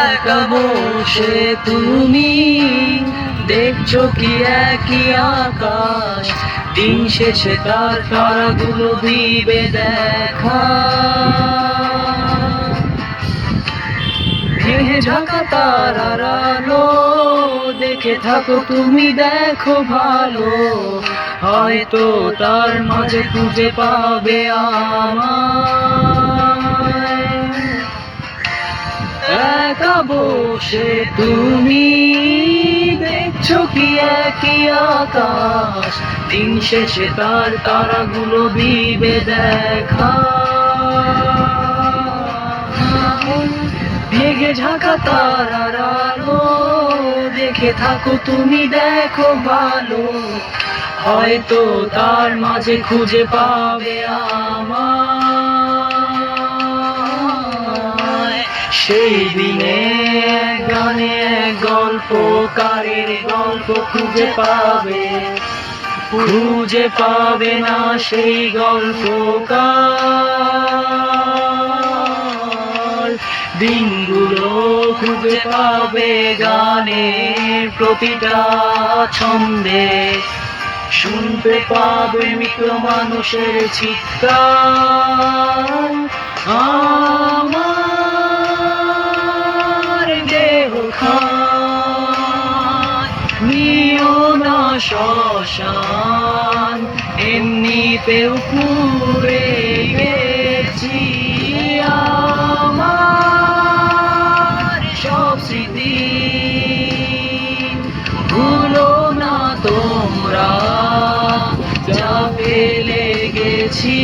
একা বসে তুমি দেখছো কি একই আকাশ, দিন শেষে তার তারাগুলো দিবে দেখা। ভেঙে ঢাকা তারার আলো দেখে থাকো তুমি, দেখো ভালো, হয়তো তার মাঝে খুঁজে পাবে আমায়। একা বসে তুমি দেখছো কি একই আকাশ, দিন শেষে তার তারাগুলো দিবে দেখা। ভেঙে ঢাকা তারার আলো দেখে থাকো তুমি, দেখো ভালো, হয়তো তার মাঝে খুঁজে পাবে আমায়। সেই দিনে গানে গল্পকারের গল্প খুঁজে পাবে না সেই গল্পকার। দিনগুলো খুঁজে পাবে গানের প্রতিটা ছন্দে, শুনতে পাবে মৃত মানুষের চিৎকার। আমার দেহ খান নিও না শ্মশান, এমনিতেও পুড়ে গেছি আমার সব স্মৃতি। ভুলো না তোমরা যা ফেলে গেছি।